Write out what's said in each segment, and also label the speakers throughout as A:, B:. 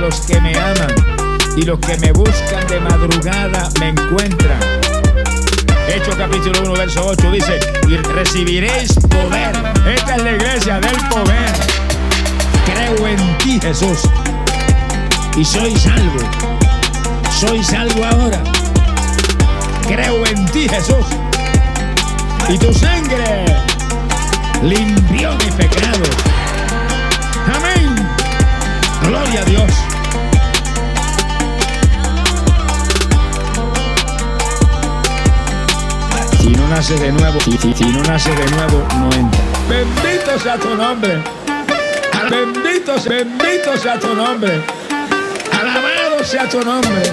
A: los que me aman, y los que me buscan de madrugada me encuentran. Hechos capítulo 1, verso 8 dice: y recibiréis poder. Esta es la iglesia del poder. Creo en ti, Jesús, y soy salvo. Soy salvo ahora. Creo en ti, Jesús, y tu sangre limpió mis pecados. Amén. Gloria a Dios. Si no naces de nuevo, si no naces de nuevo, no entra. Bendito sea tu nombre. Bendito sea tu nombre. Alabado sea tu nombre.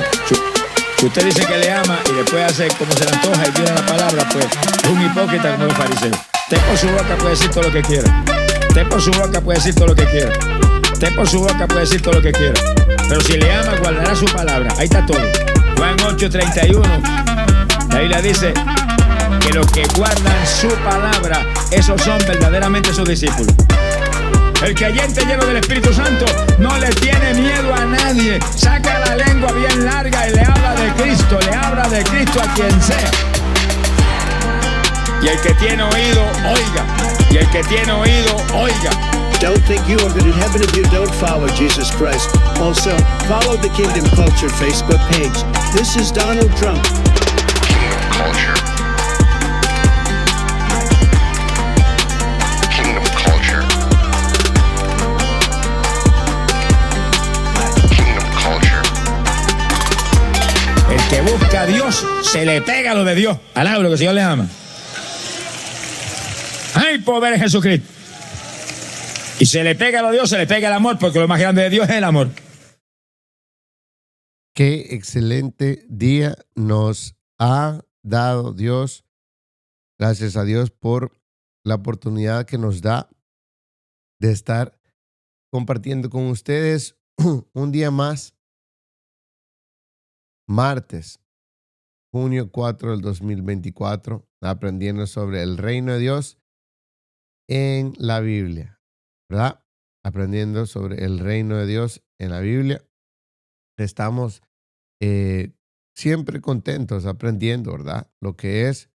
A: Si usted dice que le ama y después hace como se le antoja y tira la palabra, pues es un hipócrita como los fariseos. Usted por su boca puede decir todo lo que quiera. Usted por su boca puede decir todo lo que quiera. Usted por su boca puede decir todo lo que quiera. Pero si le ama, guardará su palabra. Ahí está todo. Juan 8:31. La Biblia dice que los que guardan su palabra, esos son verdaderamente sus discípulos. El creyente lleno del Espíritu Santo no le tiene miedo a nadie. Saca la lengua bien larga y le habla de Cristo. Le habla de Cristo a quien sea. Y el que tiene oído, oiga. Y el que tiene oído, oiga.
B: Don't think you are going to heaven if you don't follow Jesus Christ. Also, follow the Kingdom Culture Facebook page. This is Donald Trump.
C: Kingdom Culture. Kingdom Culture. Kingdom Culture.
A: El que busca a Dios, se le pega lo de Dios. Alaba lo que el Señor le ama. Hay poder en Jesucristo. Y se le pega a Dios, se le pega el amor, porque lo más grande de Dios es el amor.
D: Qué excelente día nos ha dado Dios. Gracias a Dios por la oportunidad que nos da de estar compartiendo con ustedes un día más. Martes, junio 4 del 2024, aprendiendo sobre el reino de Dios en la Biblia. ¿Verdad? Aprendiendo sobre el reino de Dios en la Biblia. Estamos siempre contentos aprendiendo, ¿verdad? Lo que es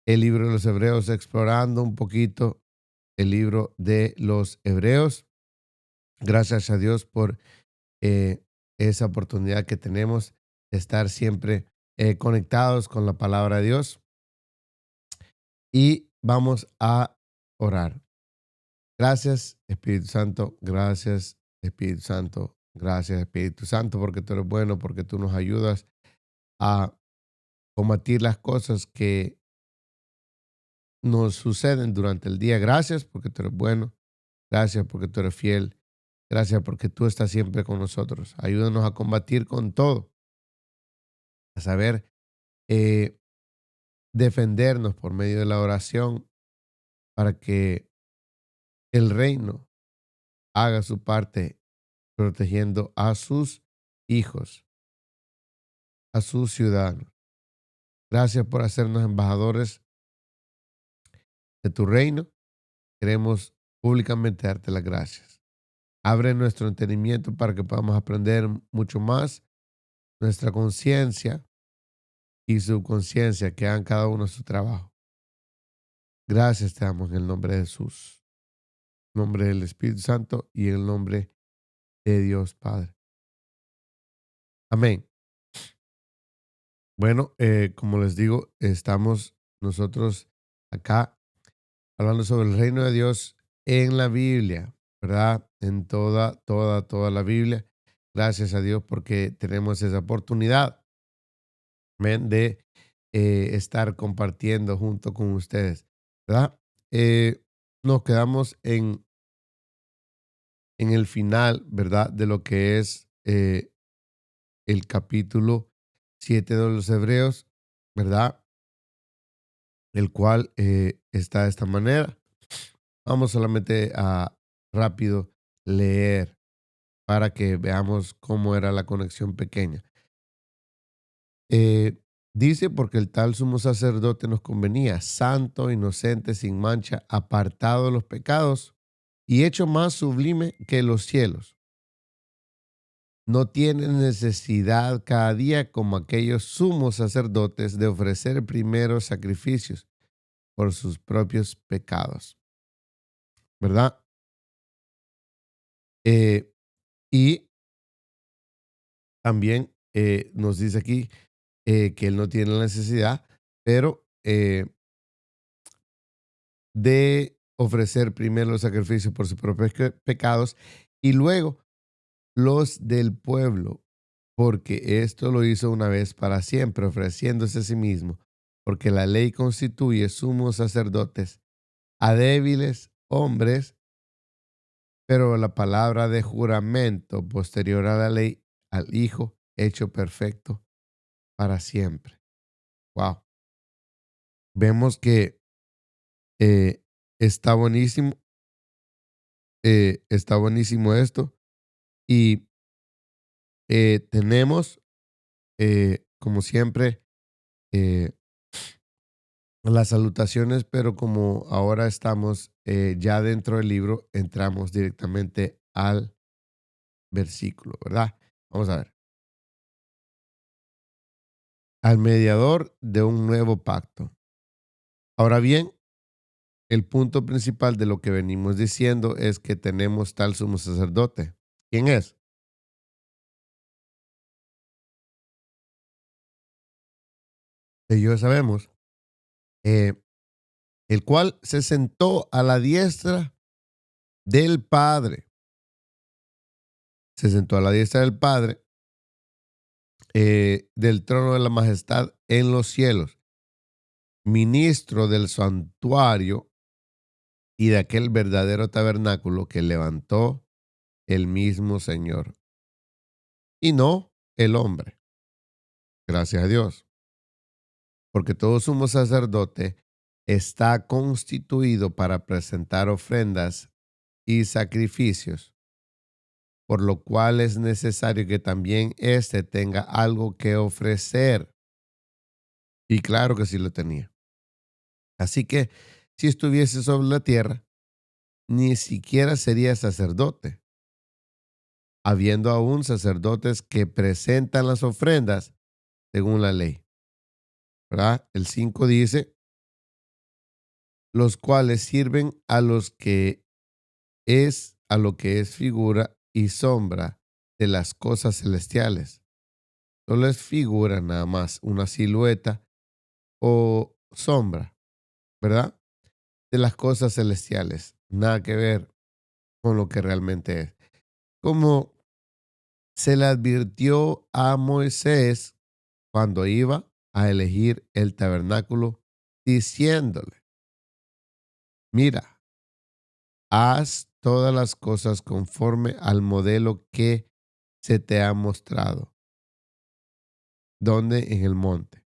D: el libro de los Hebreos, explorando un poquito el libro de los Hebreos. Gracias a Dios por esa oportunidad que tenemos de estar siempre conectados con la palabra de Dios. Y vamos a orar. Gracias, Espíritu Santo. Gracias, Espíritu Santo. Gracias, Espíritu Santo, porque tú eres bueno, porque tú nos ayudas a combatir las cosas que nos suceden durante el día. Gracias porque tú eres bueno. Gracias porque tú eres fiel. Gracias porque tú estás siempre con nosotros. Ayúdanos a combatir con todo. A saber defendernos por medio de la oración para que el reino haga su parte protegiendo a sus hijos, a sus ciudadanos. Gracias por hacernos embajadores de tu reino. Queremos públicamente darte las gracias. Abre nuestro entendimiento para que podamos aprender mucho más, nuestra conciencia y subconsciencia, que hagan cada uno su trabajo. Gracias te damos en el nombre de Jesús, en el nombre del Espíritu Santo y en el nombre de Dios Padre. Amén. Bueno, como les digo, estamos nosotros acá hablando sobre el reino de Dios en la Biblia, ¿verdad? En toda la Biblia. Gracias a Dios porque tenemos esa oportunidad, amén, de estar compartiendo junto con ustedes, ¿verdad? Nos quedamos en el final, ¿verdad? De lo que es el capítulo 7 de los Hebreos, ¿verdad? El cual está de esta manera. Vamos solamente a rápido leer para que veamos cómo era la conexión pequeña. Dice, porque el tal sumo sacerdote nos convenía, santo, inocente, sin mancha, apartado de los pecados y hecho más sublime que los cielos, no tienen necesidad cada día como aquellos sumos sacerdotes de ofrecer primero sacrificios por sus propios pecados, ¿verdad? Eh, y también nos dice aquí que él no tiene la necesidad, pero de ofrecer primero los sacrificios por sus propios pecados y luego los del pueblo, porque esto lo hizo una vez para siempre, ofreciéndose a sí mismo, porque la ley constituye sumos sacerdotes a débiles hombres, pero la palabra de juramento posterior a la ley, al Hijo hecho perfecto para siempre. Wow. Vemos que eh, está buenísimo, está buenísimo esto y tenemos, como siempre, eh, las salutaciones, pero como ahora estamos ya dentro del libro, entramos directamente al versículo, ¿verdad? Vamos a ver. Al mediador de un nuevo pacto. Ahora bien, el punto principal de lo que venimos diciendo es que tenemos tal sumo sacerdote. ¿Quién es? Ellos sabemos. eh, el cual se sentó a la diestra del Padre. Se sentó a la diestra del Padre, del trono de la majestad en los cielos, ministro del santuario y de aquel verdadero tabernáculo que levantó el mismo Señor, y no el hombre. Gracias a Dios, porque todo sumo sacerdote está constituido para presentar ofrendas y sacrificios, por lo cual es necesario que también éste tenga algo que ofrecer. Y claro que sí lo tenía. Así que si estuviese sobre la tierra, ni siquiera sería sacerdote, habiendo aún sacerdotes que presentan las ofrendas según la ley. ¿Verdad? El 5 dice, los cuales sirven a lo que es figura y sombra de las cosas celestiales. Solo es figura nada más, una silueta o sombra, ¿verdad? De las cosas celestiales. Nada que ver con lo que realmente es. Como se le advirtió a Moisés cuando iba a elegir el tabernáculo, diciéndole, mira, haz todas las cosas conforme al modelo que se te ha mostrado, donde en el monte.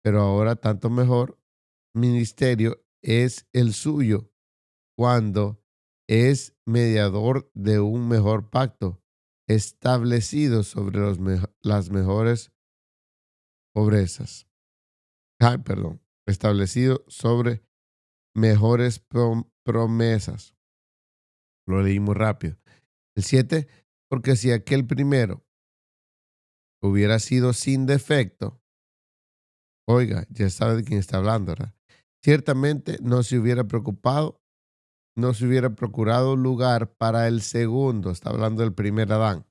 D: Pero ahora tanto mejor ministerio es el suyo cuando es mediador de un mejor pacto establecido sobre las mejores pobrezas. Ay, perdón, establecido sobre mejores promesas. Lo leí muy rápido. El 7, porque si aquel primero hubiera sido sin defecto, oiga, ya sabe de quién está hablando, ¿verdad? Ciertamente no se hubiera preocupado, no se hubiera procurado lugar para el segundo, está hablando del primer Adán,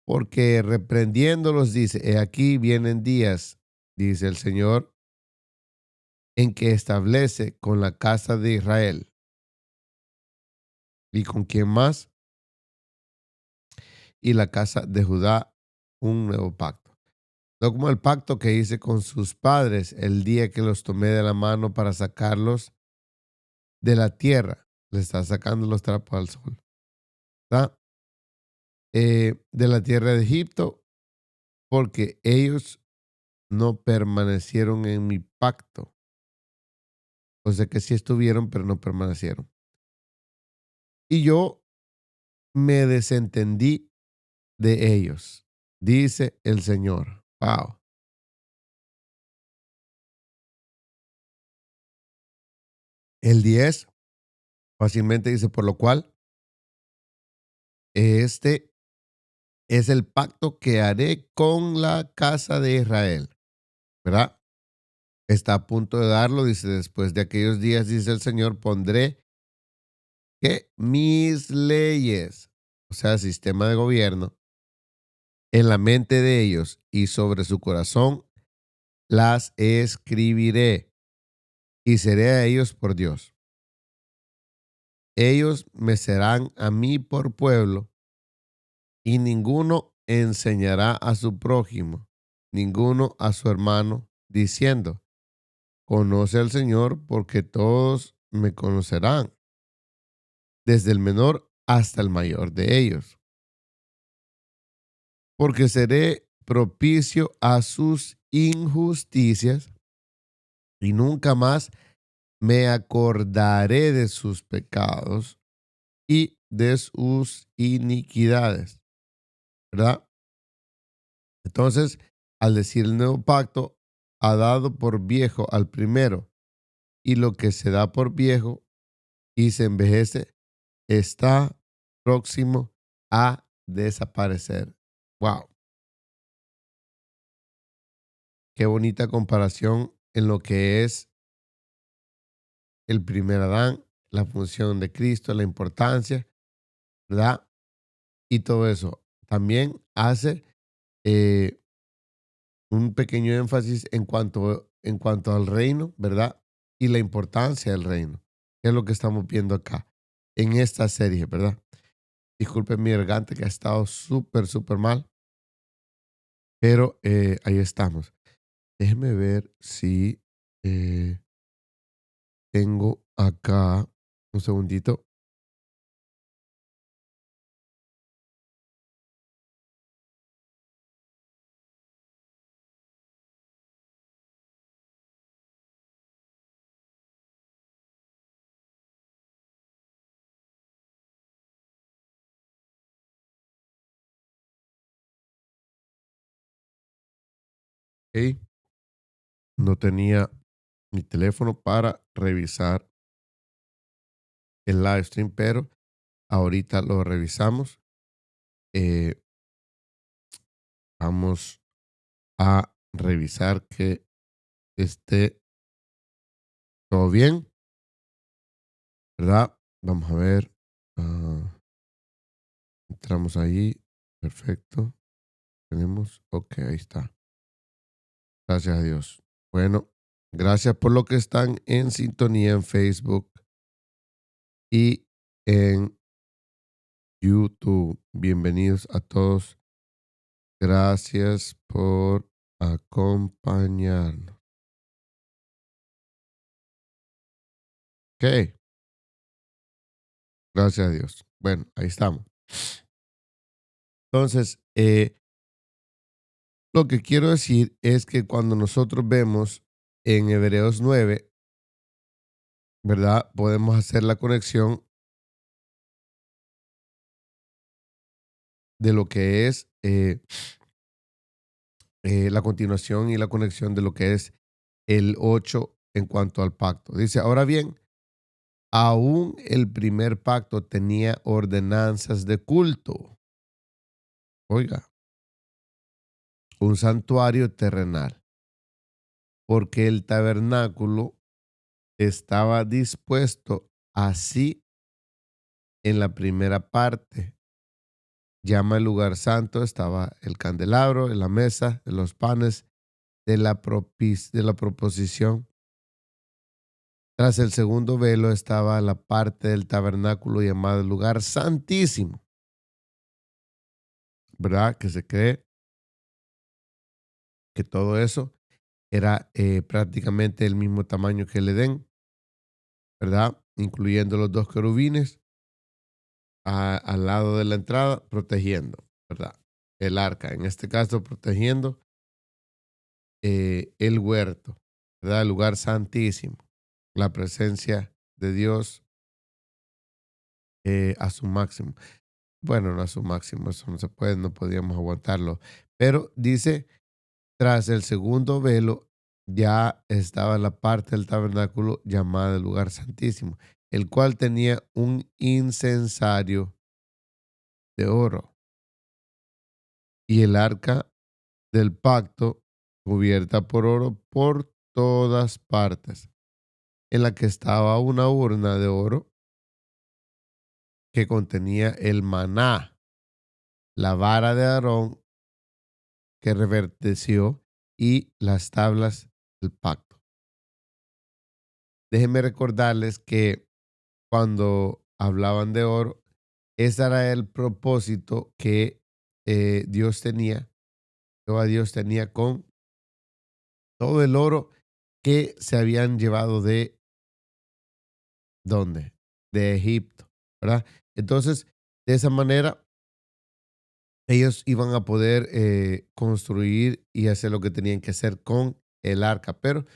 D: porque reprendiéndolos dice, he aquí vienen días, dice el Señor, en que establece con la casa de Israel. ¿Y con quién más? Y la casa de Judá un nuevo pacto. No como el pacto que hice con sus padres el día que los tomé de la mano para sacarlos de la tierra. Le está sacando los trapos al sol. ¿Está? De la tierra de Egipto, porque ellos no permanecieron en mi pacto. O sea que sí estuvieron, pero no permanecieron. Y yo me desentendí de ellos, dice el Señor. Wow. El 10 fácilmente dice, por lo cual, este es el pacto que haré con la casa de Israel, ¿verdad? Está a punto de darlo, dice, después de aquellos días, dice el Señor, pondré que mis leyes, o sea, sistema de gobierno, en la mente de ellos y sobre su corazón las escribiré y seré a ellos por Dios. Ellos me serán a mí por pueblo y ninguno enseñará a su prójimo, ninguno a su hermano, diciendo, conoce al Señor porque todos me conocerán, desde el menor hasta el mayor de ellos. Porque seré propicio a sus injusticias y nunca más me acordaré de sus pecados y de sus iniquidades, ¿verdad? Entonces, al decir el nuevo pacto, ha dado por viejo al primero, y lo que se da por viejo y se envejece está próximo a desaparecer. Wow, qué bonita comparación en lo que es el primer Adán, la función de Cristo, la importancia, ¿verdad? Y todo eso. También hace eh, un pequeño énfasis en cuanto al reino, ¿verdad? Y la importancia del reino, que es lo que estamos viendo acá en esta serie, ¿verdad? Disculpen mi garganta que ha estado súper, súper mal, pero ahí estamos. Déjenme ver si eh, tengo acá un segundito. ¿Ok? No tenía mi teléfono para revisar el live stream, pero ahorita lo revisamos. Eh, Vamos a revisar que esté todo bien, ¿verdad? Vamos a ver. Entramos ahí. Perfecto. Tenemos. Ok, ahí está. Gracias a Dios. Bueno, gracias por lo que están en sintonía en Facebook y en YouTube. Bienvenidos a todos. Gracias por acompañarnos. Ok, gracias a Dios. Bueno, ahí estamos. Entonces, lo que quiero decir es que cuando nosotros vemos en Hebreos 9, ¿verdad? Podemos hacer la conexión de lo que es la continuación y la conexión de lo que es el 8 en cuanto al pacto. Dice, ahora bien, aún el primer pacto tenía ordenanzas de culto. Oiga, un santuario terrenal, porque el tabernáculo estaba dispuesto así en la primera parte. Llama el lugar santo, estaba el candelabro, en la mesa, de los panes de la proposición. Tras el segundo velo estaba la parte del tabernáculo llamada el lugar santísimo, ¿verdad? Que se cree que todo eso era prácticamente el mismo tamaño que el Edén, ¿verdad? Incluyendo los dos querubines al lado de la entrada, protegiendo, ¿verdad? El arca, en este caso, protegiendo el huerto, ¿verdad? El lugar santísimo, la presencia de Dios a su máximo. Bueno, no a su máximo, eso no se puede, no podíamos aguantarlo. Pero dice, tras el segundo velo ya estaba la parte del tabernáculo llamada el lugar santísimo, el cual tenía un incensario de oro. y el arca del pacto cubierta por oro por todas partes, en la que estaba una urna de oro que contenía el maná, la vara de Aarón que reverdeció y las tablas del pacto. Déjenme recordarles que cuando hablaban de oro, ese era el propósito que Dios tenía, Jehová Dios tenía con todo el oro que se habían llevado de ¿dónde? De Egipto, ¿verdad? Entonces, de esa manera, ellos iban a poder construir y hacer lo que tenían que hacer con el arca. Pero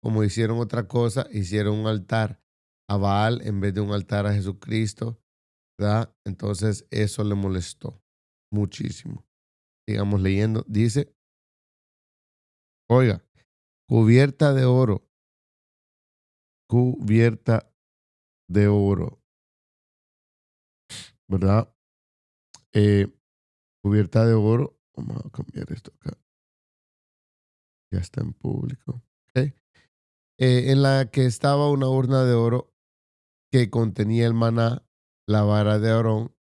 D: como hicieron otra cosa, hicieron un altar a Baal en vez de un altar a Jesucristo, ¿verdad? Entonces eso le molestó muchísimo. Sigamos leyendo. Dice, oiga, cubierta de oro, cubierta de oro, ¿verdad? Eh, cubierta de oro. Vamos a cambiar esto acá. Ya está en público. ¿Ok? En la que estaba una urna de oro que contenía el maná, la vara de Aarón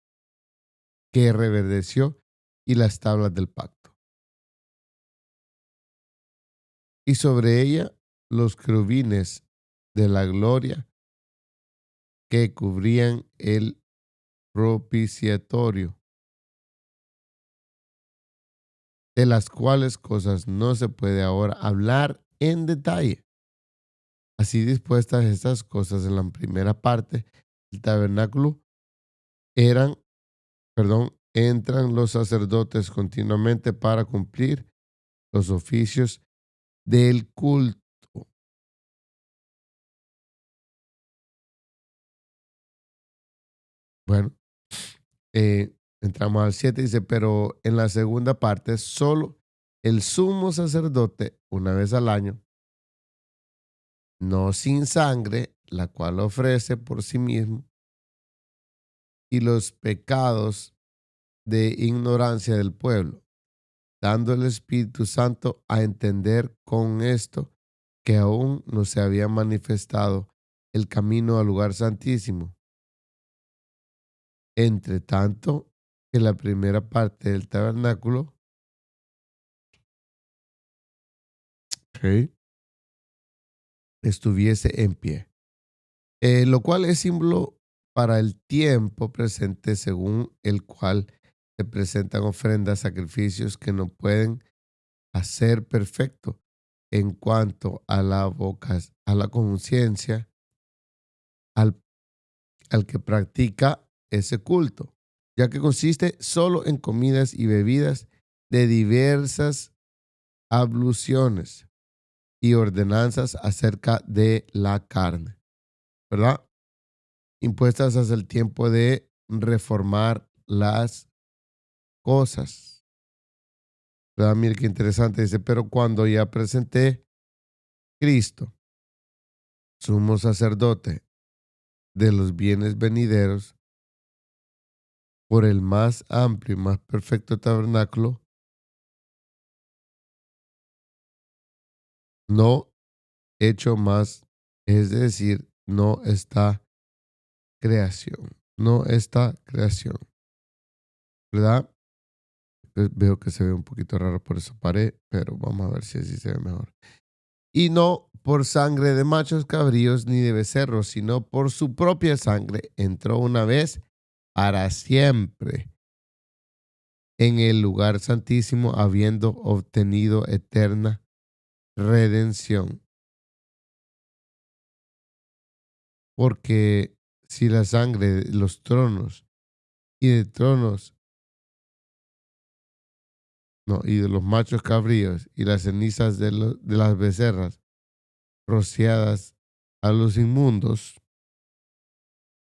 D: que reverdeció y las tablas del pacto. Y sobre ella los querubines de la gloria que cubrían el propiciatorio, de las cuales cosas no se puede ahora hablar en detalle. Así dispuestas estas cosas en la primera parte del tabernáculo entran los sacerdotes continuamente para cumplir los oficios del culto. Bueno, entramos al 7, dice, pero en la segunda parte solo el sumo sacerdote, una vez al año, no sin sangre, la cual ofrece por sí mismo, y los pecados de ignorancia del pueblo, dando el Espíritu Santo a entender con esto que aún no se había manifestado el camino al lugar santísimo. Entre tanto, que la primera parte del tabernáculo estuviese en pie, lo cual es símbolo para el tiempo presente, según el cual se presentan ofrendas, sacrificios que no pueden hacer perfecto en cuanto a a la conciencia al, al que practica ese culto, ya que consiste solo en comidas y bebidas de diversas abluciones y ordenanzas acerca de la carne, ¿verdad? Impuestas hasta el tiempo de reformar las cosas. ¿Verdad? Mire qué interesante. Dice, pero cuando ya presenté Cristo, sumo sacerdote de los bienes venideros, por el más amplio y más perfecto tabernáculo, no hecho más, es decir, no está creación, no está creación, ¿verdad? Veo que se ve un poquito raro, por eso paré, pero vamos a ver si así se ve mejor. Y no por sangre de machos cabríos ni de becerros, sino por su propia sangre, entró una vez para siempre en el lugar santísimo, habiendo obtenido eterna redención. Porque si la sangre de los tronos y de tronos, no, y de los machos cabríos y las cenizas de las becerras rociadas a los inmundos,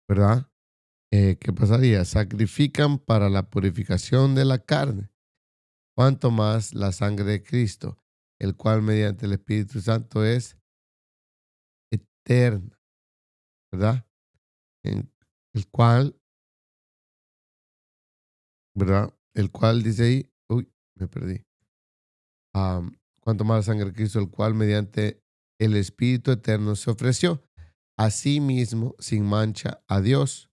D: ¿verdad? ¿Qué pasaría? Sacrifican para la purificación de la carne. Cuanto más la sangre de Cristo, el cual mediante el Espíritu Santo es eterna, ¿verdad? En el cual, ¿verdad? El cual dice ahí, uy, me perdí. Cuanto más la sangre de Cristo, el cual mediante el Espíritu Eterno se ofreció a sí mismo sin mancha a Dios,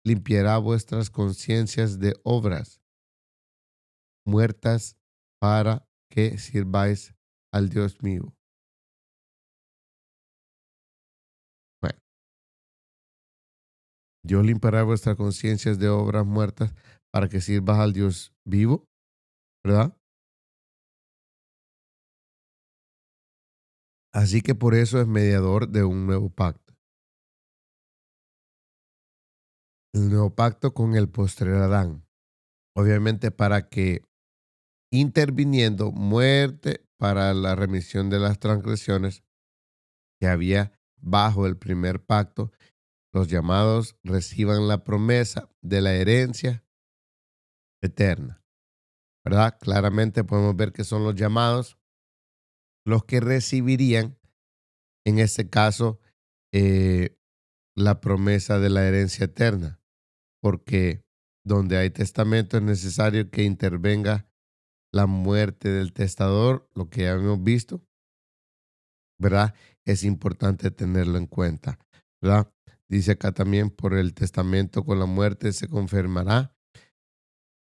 D: limpiará vuestras conciencias de obras muertas para que sirváis al Dios vivo. Bueno, Dios limpiará vuestras conciencias de obras muertas para que sirvas al Dios vivo, ¿verdad? Así que por eso es mediador de un nuevo pacto. El nuevo pacto con el postrer Adán. Obviamente para que interviniendo muerte para la remisión de las transgresiones que había bajo el primer pacto, los llamados reciban la promesa de la herencia eterna. ¿Verdad? Claramente podemos ver que son los llamados los que recibirían, en este caso, la promesa de la herencia eterna. Porque donde hay testamento es necesario que intervenga la muerte del testador, lo que ya hemos visto, ¿verdad? Es importante tenerlo en cuenta, ¿verdad? Dice acá también, por el testamento con la muerte se confirmará,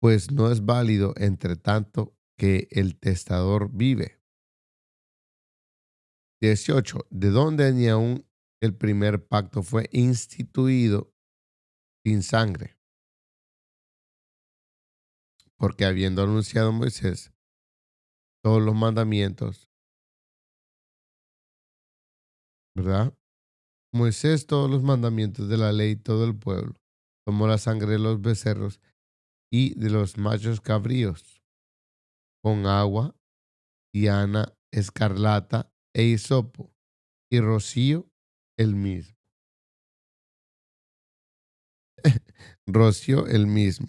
D: pues no es válido entre tanto que el testador vive. 18. De donde ni aún el primer pacto fue instituido sin sangre, porque habiendo anunciado Moisés todos los mandamientos, ¿verdad? Moisés todos los mandamientos de la ley, todo el pueblo, tomó la sangre de los becerros y de los machos cabríos, con agua, diana, escarlata e hisopo, y roció el mismo. Roció el mismo,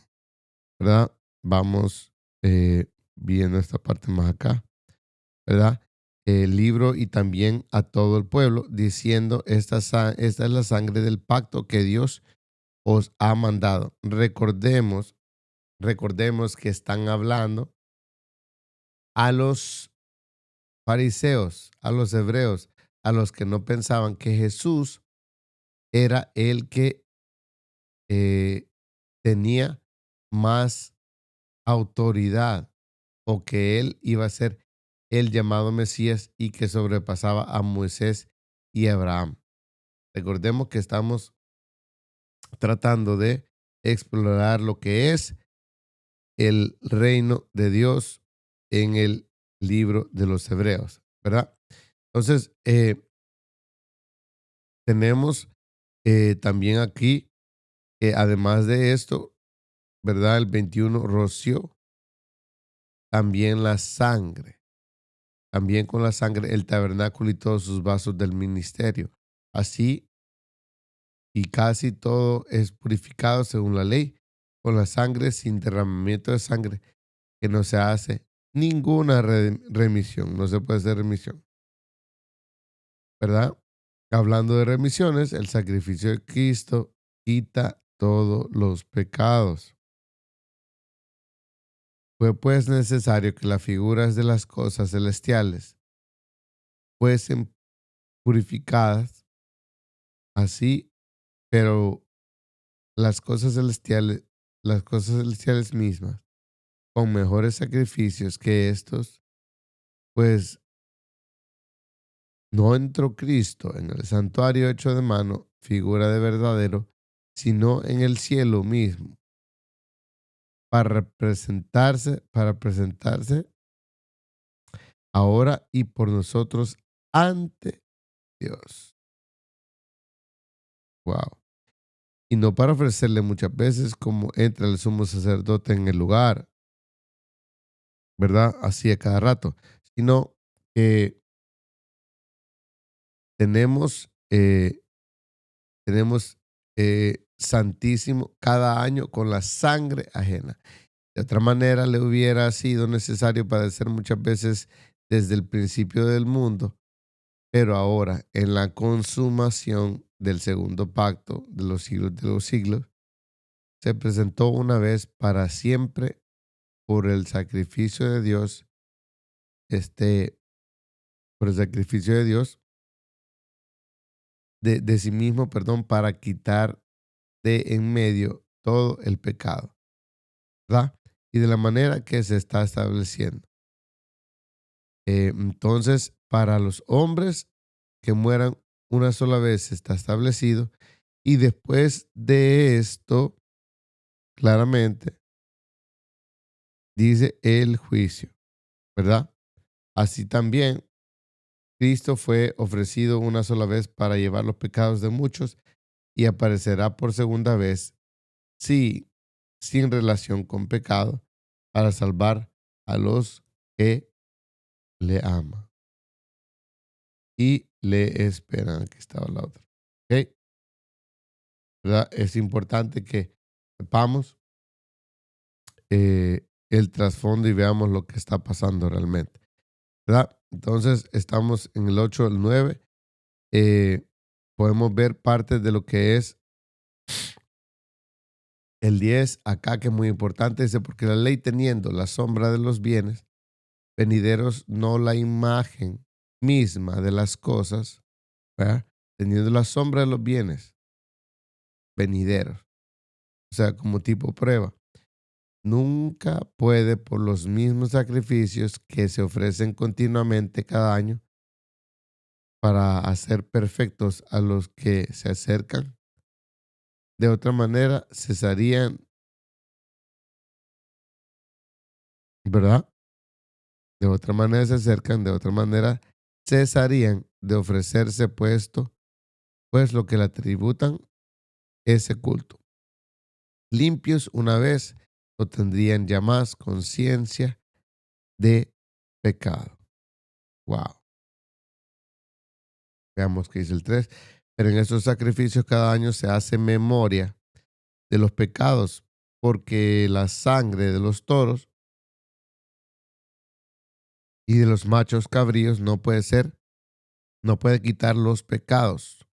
D: ¿verdad? Vamos viendo esta parte más acá, ¿verdad? El libro y también a todo el pueblo, diciendo, esta es la sangre del pacto que Dios os ha mandado. Recordemos que están hablando a los fariseos, a los hebreos, a los que no pensaban que Jesús era el que tenía más autoridad o que él iba a ser el llamado Mesías y que sobrepasaba a Moisés y a Abraham. Recordemos que estamos tratando de explorar lo que es el reino de Dios en el libro de los Hebreos, ¿verdad? Entonces, tenemos también aquí que además de esto, ¿verdad? El 21 roció también la sangre, también con la sangre el tabernáculo y todos sus vasos del ministerio. Así y casi todo es purificado según la ley, con la sangre sin derramamiento de sangre, que no se hace ninguna remisión, no se puede hacer remisión, ¿verdad? Hablando de remisiones, el sacrificio de Cristo quita todos los pecados. Fue pues necesario que las figuras de las cosas celestiales fuesen purificadas así, pero las cosas celestiales mismas, con mejores sacrificios que estos, pues no entró Cristo en el santuario hecho de mano, figura de verdadero, sino en el cielo mismo, para presentarse ahora y por nosotros ante Dios. Wow. Y no para ofrecerle muchas veces como entra el sumo sacerdote en el lugar, ¿verdad? Así a cada rato, sino que tenemos, tenemos santísimo cada año con la sangre ajena. De otra manera, le hubiera sido necesario padecer muchas veces desde el principio del mundo, pero ahora, en la consumación del segundo pacto de los siglos, se presentó una vez para siempre por el sacrificio de Dios, por el sacrificio de Dios, de sí mismo, perdón, para quitar de en medio todo el pecado, ¿verdad? Y de la manera que se está estableciendo. Entonces, para los hombres que mueran una sola vez está establecido. Y después de esto, claramente, dice el juicio, ¿verdad? Así también, Cristo fue ofrecido una sola vez para llevar los pecados de muchos y aparecerá por segunda vez, sí, sin relación con pecado, para salvar a los que le aman y le esperan. Aquí estaba la otra. ¿Ok? ¿Verdad? Es importante que sepamos el trasfondo y veamos lo que está pasando realmente, ¿verdad? Entonces, estamos en el 8, el 9. Podemos ver parte de lo que es el 10 acá, que es muy importante. Dice, porque la ley teniendo la sombra de los bienes venideros, no la imagen misma de las cosas, ¿verdad? Teniendo la sombra de los bienes venideros, o sea, como tipo prueba. Nunca puede, por los mismos sacrificios que se ofrecen continuamente cada año para hacer perfectos a los que se acercan. De otra manera, cesarían, ¿verdad? De otra manera se acercan, de otra manera cesarían de ofrecerse puesto, pues lo que le tributan ese culto. Limpios una vez, no tendrían ya más conciencia de pecado. Wow. Veamos qué dice el 3. Pero en estos sacrificios cada año se hace memoria de los pecados, porque la sangre de los toros y de los machos cabríos no puede quitar los pecados.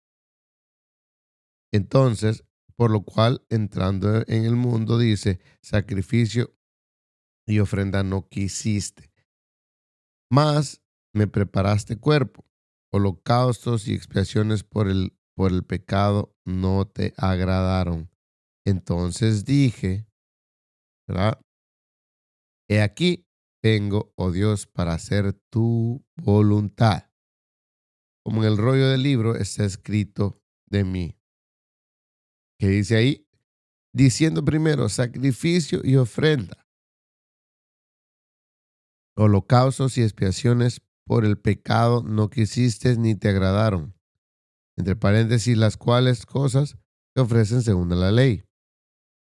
D: Entonces, por lo cual, entrando en el mundo, dice, sacrificio y ofrenda no quisiste, mas me preparaste cuerpo, holocaustos y expiaciones por el pecado no te agradaron. Entonces dije, ¿verdad? He aquí, vengo, oh Dios, para hacer tu voluntad. Como en el rollo del libro está escrito de mí. ¿Qué dice ahí? Diciendo primero, sacrificio y ofrenda, holocaustos y expiaciones por el pecado no quisiste ni te agradaron. Entre paréntesis, las cuales cosas se ofrecen según la ley.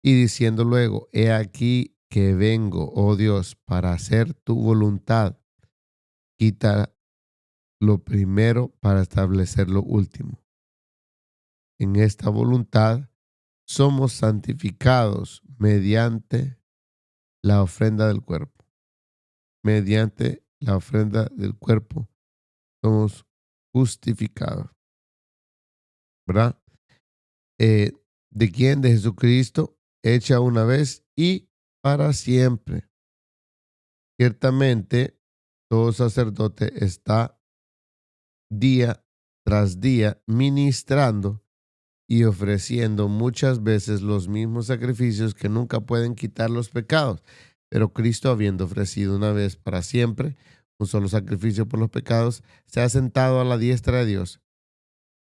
D: Y diciendo luego, he aquí que vengo, oh Dios, para hacer tu voluntad. Quita lo primero para establecer lo último. En esta voluntad somos santificados mediante la ofrenda del cuerpo. Mediante la ofrenda del cuerpo somos justificados. ¿Verdad? ¿De quién? De Jesucristo, hecha una vez y para siempre. Ciertamente, todo sacerdote está día tras día ministrando y ofreciendo muchas veces los mismos sacrificios que nunca pueden quitar los pecados. Pero Cristo, habiendo ofrecido una vez para siempre un solo sacrificio por los pecados, se ha sentado a la diestra de Dios.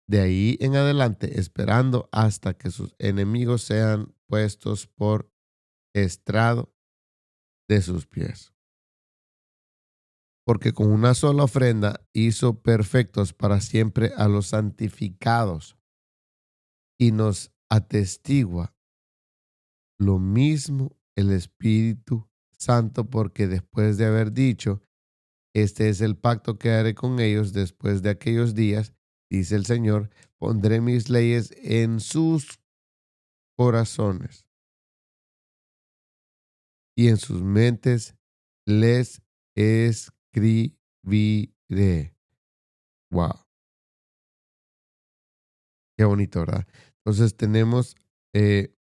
D: De ahí en adelante, esperando hasta que sus enemigos sean puestos por estrado de sus pies. Porque con una sola ofrenda hizo perfectos para siempre a los santificados, y nos atestigua lo mismo el Espíritu Santo, porque después de haber dicho, este es el pacto que haré con ellos después de aquellos días, dice el Señor, pondré mis leyes en sus corazones y en sus mentes les escribiré. Wow, qué bonito, ¿verdad? Entonces tenemos que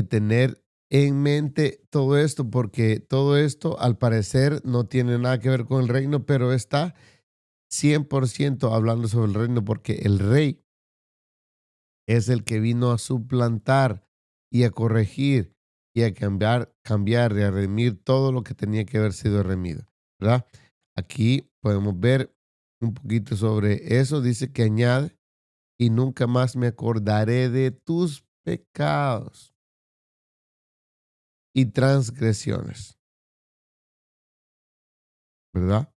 D: tener en mente todo esto, porque todo esto al parecer no tiene nada que ver con el reino, pero está 100% hablando sobre el reino, porque el rey es el que vino a suplantar y a corregir y a cambiar y a redimir todo lo que tenía que haber sido redimido, ¿verdad? Aquí podemos ver un poquito sobre eso. Dice que añade, y nunca más me acordaré de tus pecados y transgresiones, ¿verdad?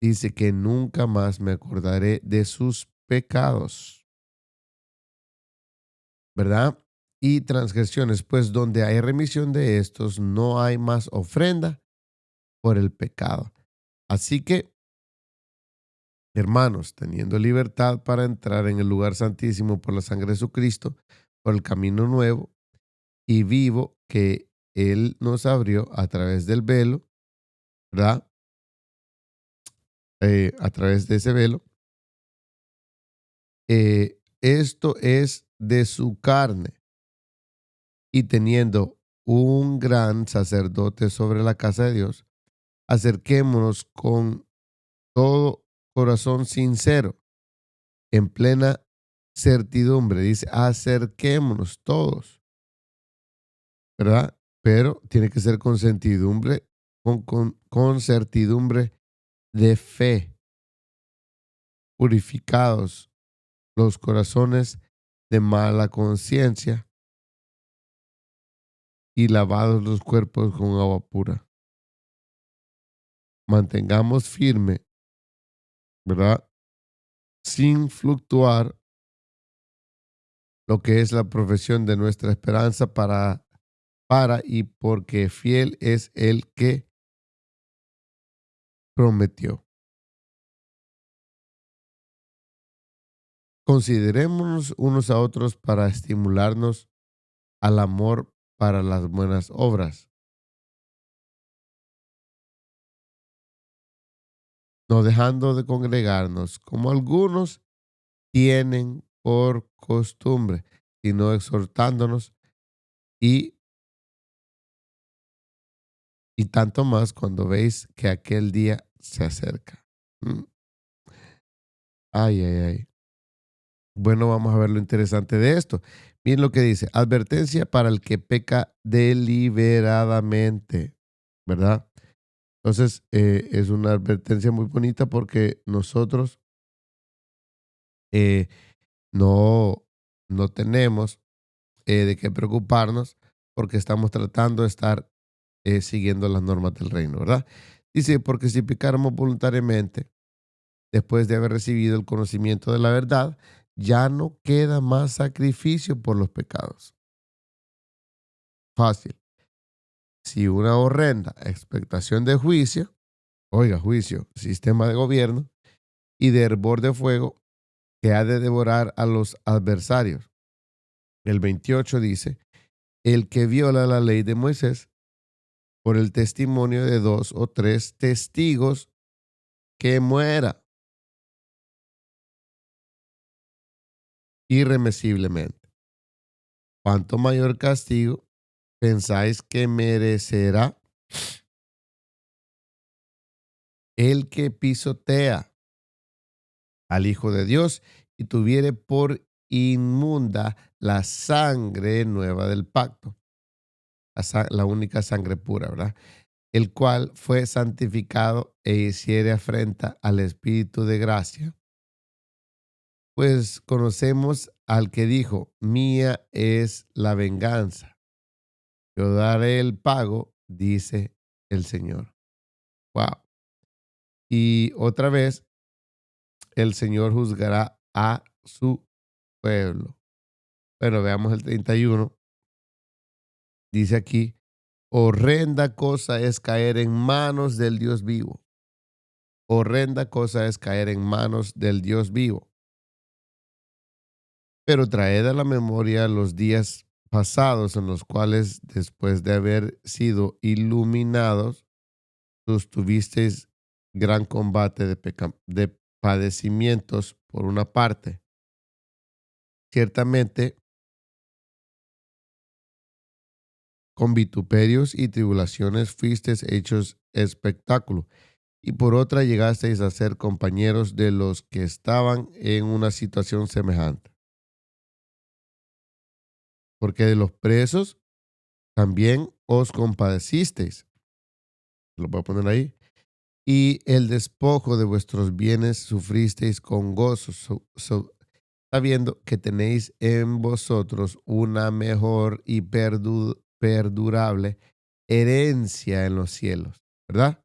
D: Dice que nunca más me acordaré de sus pecados, ¿verdad? Y transgresiones, pues donde hay remisión de estos, no hay más ofrenda por el pecado. Así que, hermanos, teniendo libertad para entrar en el lugar santísimo por la sangre de Jesucristo, por el camino nuevo y vivo que Él nos abrió a través del velo, ¿verdad? A través de ese velo. Esto es de su carne, y teniendo un gran sacerdote sobre la casa de Dios, acerquémonos con todo corazón sincero, en plena certidumbre. Dice, acerquémonos todos, ¿verdad? Pero tiene que ser con certidumbre, con certidumbre de fe, purificados los corazones de mala conciencia y lavados los cuerpos con agua pura. Mantengamos firme, ¿verdad? Sin fluctuar lo que es la profesión de nuestra esperanza para y porque fiel es el que prometió. Considerémonos unos a otros para estimularnos al amor para las buenas obras, no dejando de congregarnos como algunos tienen por costumbre, sino exhortándonos y, y tanto más cuando veis que aquel día se acerca. Mm. Ay, ay, ay. Bueno, vamos a ver lo interesante de esto. Miren lo que dice, advertencia para el que peca deliberadamente, ¿verdad? Entonces, es una advertencia muy bonita porque nosotros eh, no, no tenemos de qué preocuparnos porque estamos tratando de estar siguiendo las normas del reino, ¿verdad? Dice, porque si pecáramos voluntariamente, después de haber recibido el conocimiento de la verdad, ya no queda más sacrificio por los pecados. Fácil. Si una horrenda expectación de juicio, oiga, juicio, sistema de gobierno y de hervor de fuego que ha de devorar a los adversarios. El 28 dice, el que viola la ley de Moisés por el testimonio de 2 o 3 testigos, que muera irremisiblemente. ¿Cuánto mayor castigo pensáis que merecerá el que pisotea al Hijo de Dios y tuviere por inmunda la sangre nueva del pacto? La única sangre pura, ¿verdad? El cual fue santificado e hiciere afrenta al Espíritu de gracia. Pues conocemos al que dijo, mía es la venganza, yo daré el pago, dice el Señor. Wow. Y otra vez, el Señor juzgará a su pueblo. Bueno, veamos el 31. Dice aquí, horrenda cosa es caer en manos del Dios vivo. Horrenda cosa es caer en manos del Dios vivo. Pero traed a la memoria los días pasados en los cuales, después de haber sido iluminados, sostuvisteis gran combate de padecimientos por una parte. Ciertamente, con vituperios y tribulaciones fuisteis hechos espectáculo, y por otra llegasteis a ser compañeros de los que estaban en una situación semejante. Porque de los presos también os compadecisteis. Lo voy a poner ahí. Y el despojo de vuestros bienes sufristeis con gozo, sabiendo que tenéis en vosotros una mejor y perdurable herencia en los cielos, ¿verdad?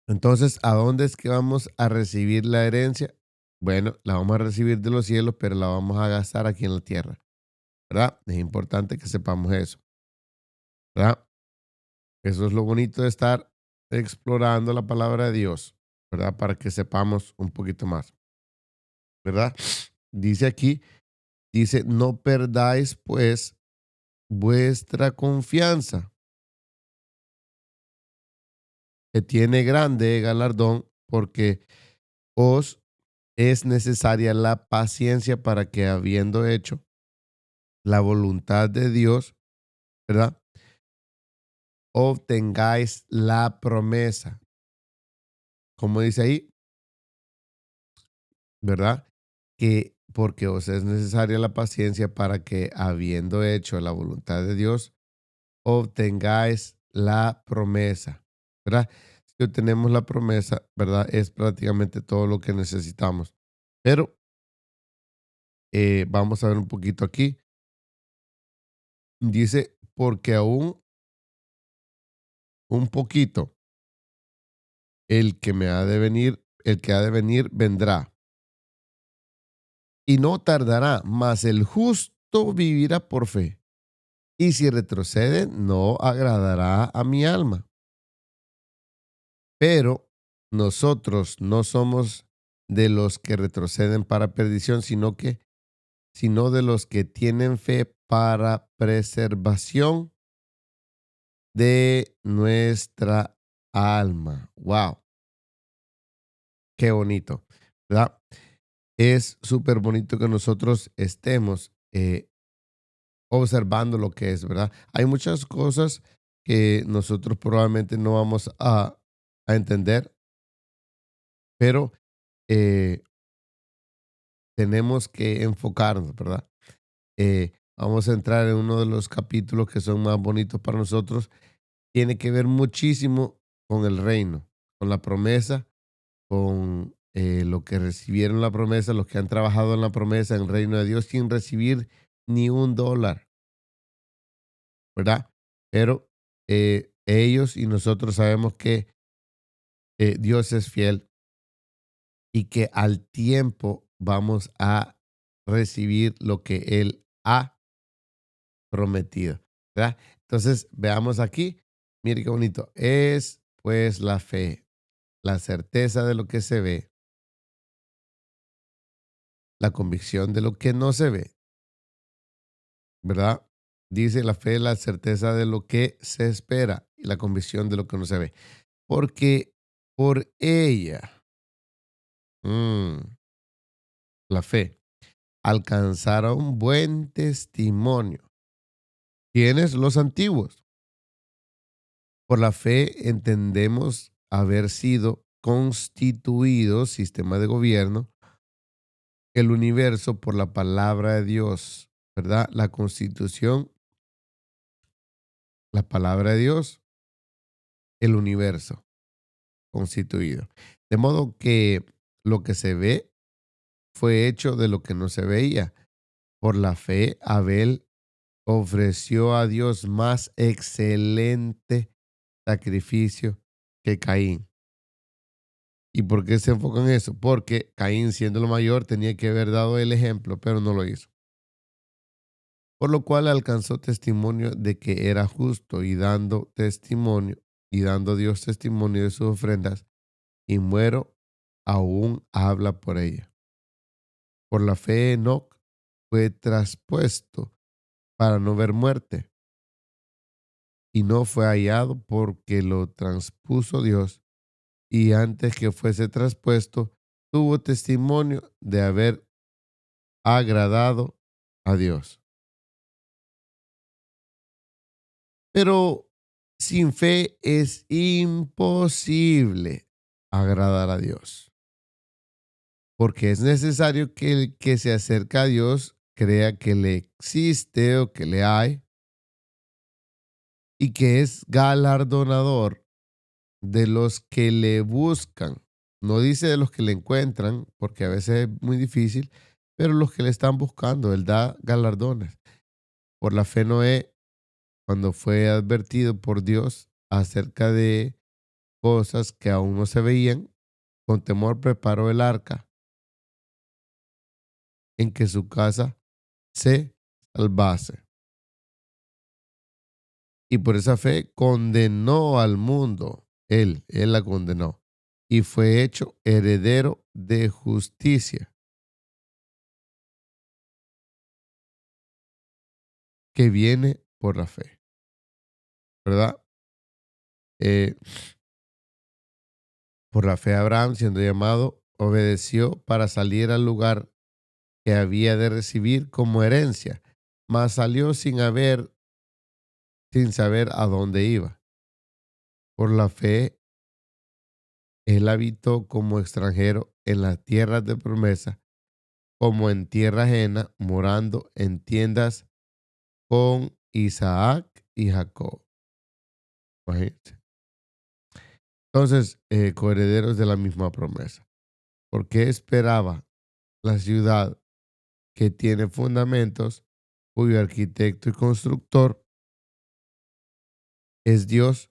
D: Entonces, ¿a dónde es que vamos a recibir la herencia? Bueno, la vamos a recibir de los cielos, pero la vamos a gastar aquí en la tierra, ¿verdad? Es importante que sepamos eso, ¿verdad? Eso es lo bonito de estar explorando la palabra de Dios, ¿verdad? Para que sepamos un poquito más, ¿verdad? Dice aquí, dice, no perdáis pues vuestra confianza, que tiene grande galardón, porque os es necesaria la paciencia para que habiendo hecho la voluntad de Dios, ¿verdad? Obtengáis la promesa. Como dice ahí, ¿verdad? Que porque os es necesaria la paciencia para que habiendo hecho la voluntad de Dios, obtengáis la promesa, ¿verdad? Si obtenemos la promesa, ¿verdad? Es prácticamente todo lo que necesitamos. Pero vamos a ver un poquito aquí. Dice, porque aún un poquito, el que me ha de venir, el que ha de venir vendrá. Y no tardará, mas el justo vivirá por fe. Y si retrocede, no agradará a mi alma. Pero nosotros no somos de los que retroceden para perdición, sino de los que tienen fe para preservación de nuestra alma. Wow, qué bonito, ¿verdad? Es súper bonito que nosotros estemos observando lo que es, ¿verdad? Hay muchas cosas que nosotros probablemente no vamos a entender, pero eh, tenemos que enfocarnos, ¿verdad? Vamos a entrar en uno de los capítulos que son más bonitos para nosotros. Tiene que ver muchísimo con el reino, con la promesa, con lo que recibieron la promesa, los que han trabajado en la promesa, en el reino de Dios, sin recibir ni un dólar, ¿verdad? Pero ellos y nosotros sabemos que Dios es fiel y que al tiempo vamos a recibir lo que Él ha prometido, ¿verdad? Entonces, veamos aquí, mire qué bonito, es pues la fe, la certeza de lo que se ve, la convicción de lo que no se ve, ¿verdad? Dice la fe, la certeza de lo que se espera y la convicción de lo que no se ve. Porque por ella, mm, la fe, alcanzaron buen testimonio. ¿Quiénes? Los antiguos. Por la fe entendemos haber sido constituido sistema de gobierno el universo por la palabra de Dios, ¿verdad? La constitución, la palabra de Dios, el universo constituido. De modo que lo que se ve fue hecho de lo que no se veía. Por la fe, Abel ofreció a Dios más excelente sacrificio que Caín. ¿Y por qué se enfoca en eso? Porque Caín, siendo lo mayor, tenía que haber dado el ejemplo, pero no lo hizo. Por lo cual alcanzó testimonio de que era justo y dando testimonio y dando Dios testimonio de sus ofrendas, y muero aún habla por ella. Por la fe Enoc fue traspuesto para no ver muerte y no fue hallado porque lo transpuso Dios, y antes que fuese traspuesto tuvo testimonio de haber agradado a Dios. Pero sin fe es imposible agradar a Dios, porque es necesario que el que se acerca a Dios crea que le existe o que le hay y que es galardonador de los que le buscan. No dice de los que le encuentran, porque a veces es muy difícil, pero los que le están buscando, Él da galardones. Por la fe Noé, cuando fue advertido por Dios acerca de cosas que aún no se veían, con temor preparó el arca en que su casa se salvase. Y por esa fe condenó al mundo. Él la condenó. Y fue hecho heredero de justicia, que viene por la fe. ¿Verdad? Eh, por la fe Abraham, siendo llamado, obedeció para salir al lugar que había de recibir como herencia, mas salió sin saber a dónde iba. Por la fe, él habitó como extranjero en las tierras de promesa, como en tierra ajena, morando en tiendas con Isaac y Jacob. Imagínense. Entonces, coherederos de la misma promesa. Porque esperaba la ciudad que tiene fundamentos, cuyo arquitecto y constructor es Dios.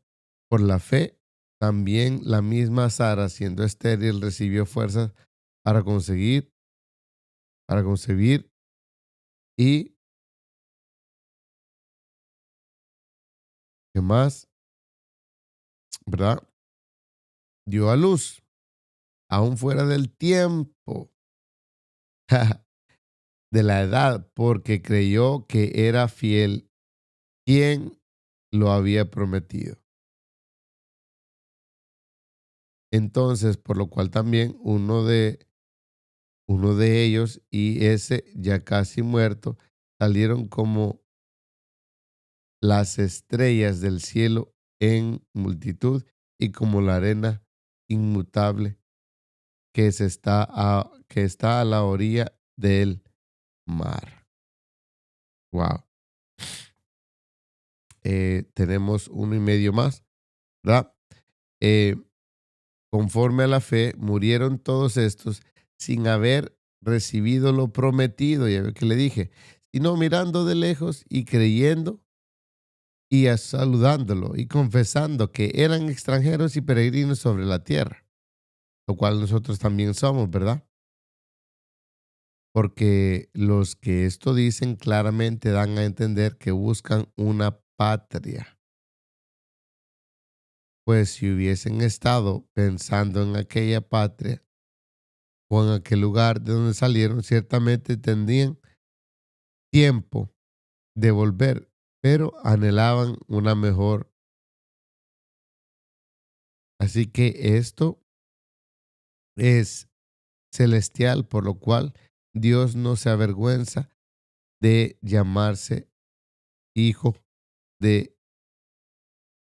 D: Por la fe, también la misma Sara, siendo estéril, recibió fuerzas para concebir y, ¿qué más? ¿Verdad? Dio a luz, aún fuera del tiempo de la edad, porque creyó que era fiel quien lo había prometido. Entonces, por lo cual también uno de ellos y ese ya casi muerto salieron como las estrellas del cielo en multitud y como la arena inmutable que está a la orilla del mar. Wow. Tenemos uno y medio más, ¿verdad? Conforme a la fe, murieron todos estos sin haber recibido lo prometido, ya ve que le dije, sino mirando de lejos y creyendo y saludándolo y confesando que eran extranjeros y peregrinos sobre la tierra, lo cual nosotros también somos, ¿verdad? Porque los que esto dicen claramente dan a entender que buscan una patria. Pues si hubiesen estado pensando en aquella patria o en aquel lugar de donde salieron, ciertamente tendrían tiempo de volver, pero anhelaban una mejor. Así que esto es celestial, por lo cual Dios no se avergüenza de llamarse hijo de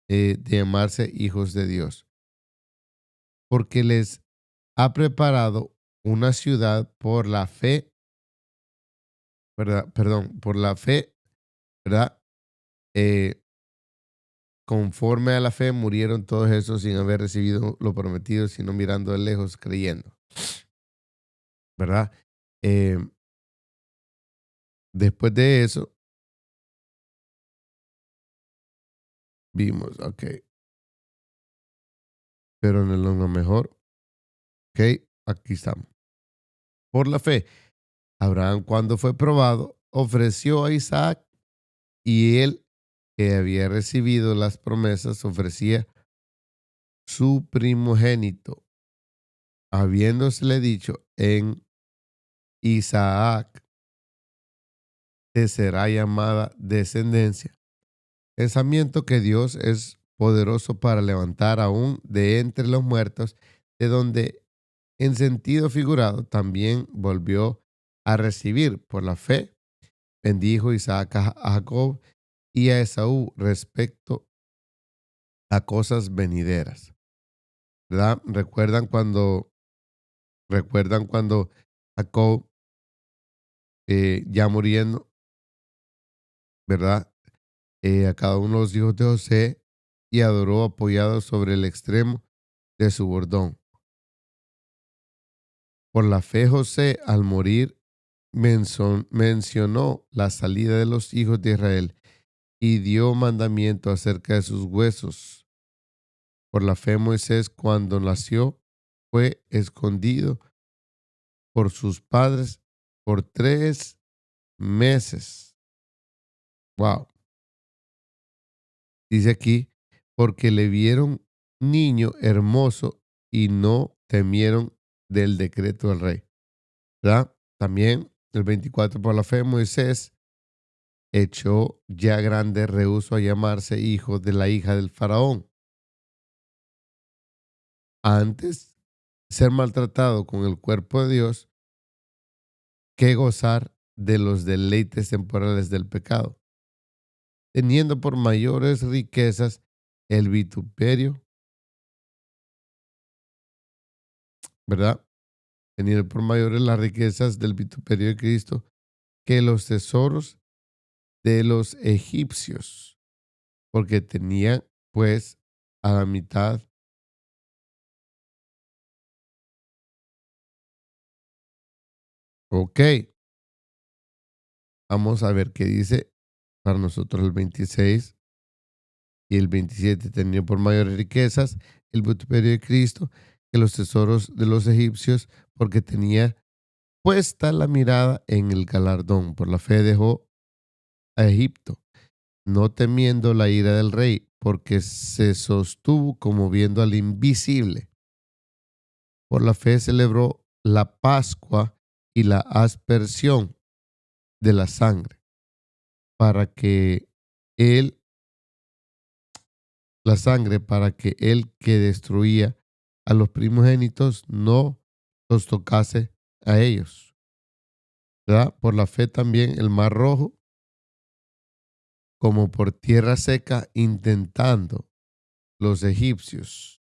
D: llamarse hijos de Dios, porque les ha preparado una ciudad por la fe, ¿verdad? Perdón, por la fe, ¿verdad? Eh, Conforme a la fe murieron todos esos sin haber recibido lo prometido, sino mirando de lejos, creyendo, ¿verdad? Eh, Después de eso, vimos, ok, pero en el lo mejor, ok, aquí estamos. Por la fe, Abraham, cuando fue probado, ofreció a Isaac, y él, que había recibido las promesas, ofrecía su primogénito, habiéndosele dicho: en Isaac te será llamada descendencia. Pensamiento que Dios es poderoso para levantar aún de entre los muertos, de donde en sentido figurado también volvió a recibir por la fe. Bendijo Isaac a Jacob y a Esaú respecto a cosas venideras. ¿Verdad? Recuerdan cuando Jacob, ya muriendo, ¿verdad? A cada uno de los hijos de José y adoró apoyado sobre el extremo de su bordón. Por la fe José, al morir, mencionó la salida de los hijos de Israel y dio mandamiento acerca de sus huesos. Por la fe Moisés, cuando nació, fue escondido por sus padres por 3 meses. Wow. Dice aquí, porque le vieron niño hermoso y no temieron del decreto del rey. ¿Verdad? También el 24, por la fe Moisés echó ya grande rehúso a llamarse hijo de la hija del faraón. Antes ser maltratado con el cuerpo de Dios que gozar de los deleites temporales del pecado, teniendo por mayores riquezas el vituperio, ¿verdad? Teniendo por mayores las riquezas del vituperio de Cristo que los tesoros de los egipcios, porque tenían pues a la mitad. Ok, vamos a ver qué dice para nosotros el 26 y el 27. Tenía por mayores riquezas el vituperio de Cristo que los tesoros de los egipcios, porque tenía puesta la mirada en el galardón. Por la fe dejó a Egipto, no temiendo la ira del rey, porque se sostuvo como viendo al invisible. Por la fe celebró la Pascua y la aspersión de la sangre, para que él, la sangre, para que él que destruía a los primogénitos no los tocase a ellos. ¿Verdad? Por la fe también el mar rojo, como por tierra seca, intentando los egipcios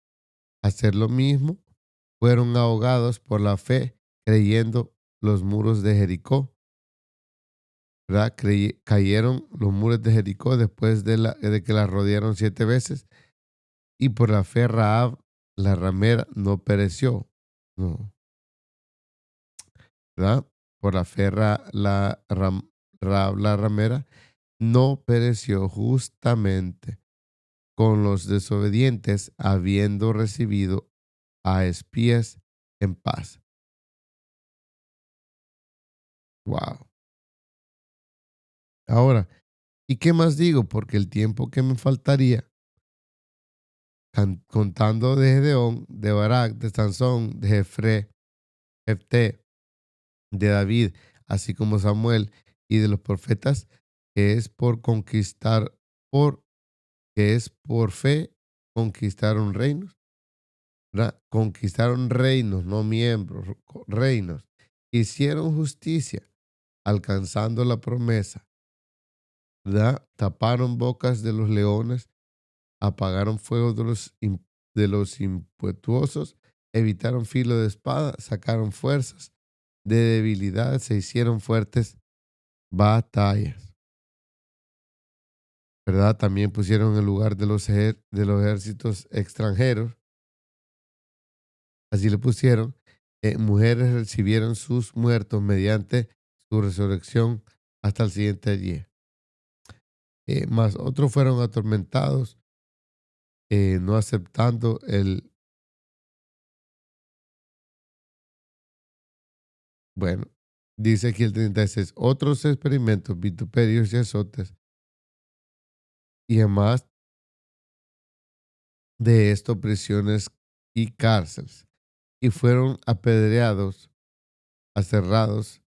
D: hacer lo mismo, fueron ahogados por la fe, creyendo los muros de Jericó. ¿Verdad? Cayeron los muros de Jericó después de que la rodearon 7 veces. Y por la fe Rahab, la ramera, no pereció. No. ¿Verdad? Por la fe Rahab, la ramera, no pereció justamente con los desobedientes, habiendo recibido a espías en paz. Wow. Ahora, ¿y qué más digo? Porque el tiempo que me faltaría, contando de Gedeón, de Barak, de Sansón, de Jefté, de David, así como Samuel y de los profetas, que es por conquistar, que es por fe conquistaron reinos, ¿verdad? Conquistaron reinos, no miembros, reinos. Hicieron justicia, alcanzando la promesa, ¿verdad? Taparon bocas de los leones, apagaron fuego de los impetuosos, evitaron filo de espada, sacaron fuerzas de debilidad, se hicieron fuertes batallas. ¿Verdad? También pusieron en lugar de los ejércitos extranjeros, así le pusieron, mujeres recibieron sus muertos mediante su resurrección hasta el siguiente día. Más otros fueron atormentados, no aceptando bueno, dice aquí el 36, otros experimentos, vituperios y azotes, y además de esto prisiones y cárceles, y fueron apedreados, aserrados,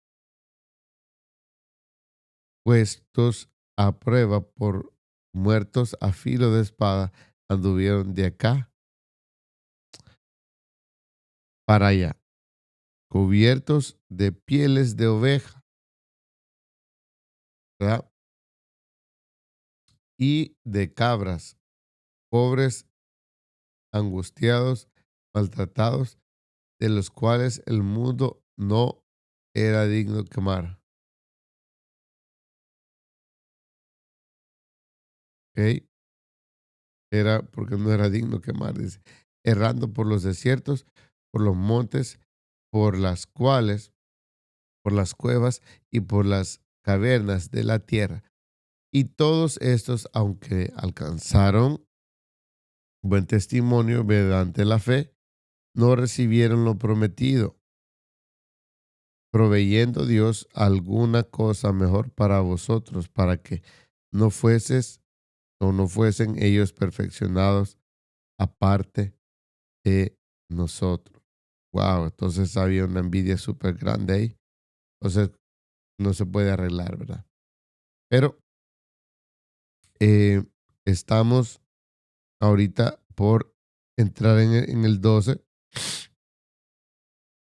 D: puestos a prueba por muertos a filo de espada, anduvieron de acá para allá, cubiertos de pieles de oveja, ¿verdad? y de cabras, pobres, angustiados, maltratados, de los cuales el mundo no era digno de quemar. ¿Ok? Era porque no era digno quemar, dice. Errando por los desiertos, por los montes, por las cuales, por las cuevas y por las cavernas de la tierra. Y todos estos, aunque alcanzaron buen testimonio mediante la fe, no recibieron lo prometido, proveyendo Dios alguna cosa mejor para vosotros, para que no fueses o no fuesen ellos perfeccionados aparte de nosotros. Wow, entonces había una envidia súper grande ahí. Entonces no se puede arreglar, ¿verdad? Pero eh, estamos ahorita por entrar en el 12.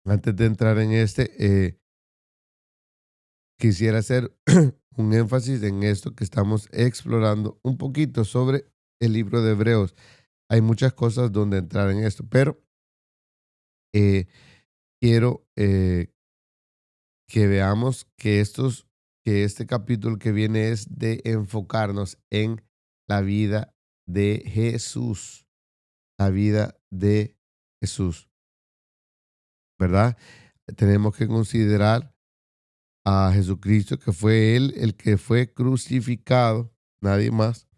D: Antes de entrar en quisiera hacer un énfasis en esto que estamos explorando un poquito sobre el libro de Hebreos. Hay muchas cosas donde entrar en esto, pero eh, quiero que veamos que este capítulo que viene es de enfocarnos en la vida de Jesús, la vida de Jesús, ¿verdad? Tenemos que considerar a Jesucristo, que fue Él el que fue crucificado, nadie más,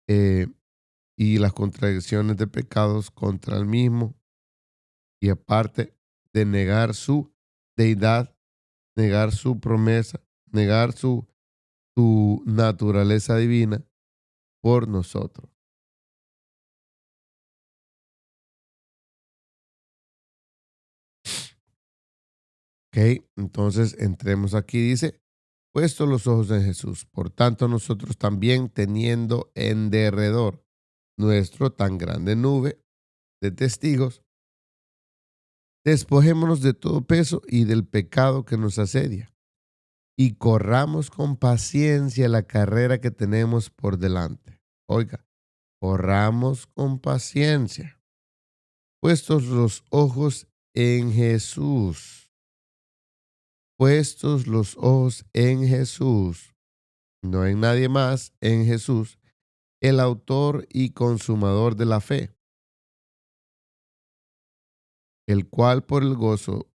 D: eh, y las contradicciones de pecados contra el mismo, y aparte de negar su deidad, negar su promesa, negar su naturaleza divina por nosotros. Ok, entonces entremos aquí, dice, puesto los ojos en Jesús, por tanto nosotros también teniendo en derredor nuestro tan grande nube de testigos, despojémonos de todo peso y del pecado que nos asedia y corramos con paciencia la carrera que tenemos por delante. Oiga, corramos con paciencia, puestos los ojos en Jesús, puestos los ojos en Jesús, no en nadie más, en Jesús, el autor y consumador de la fe, el cual por el gozo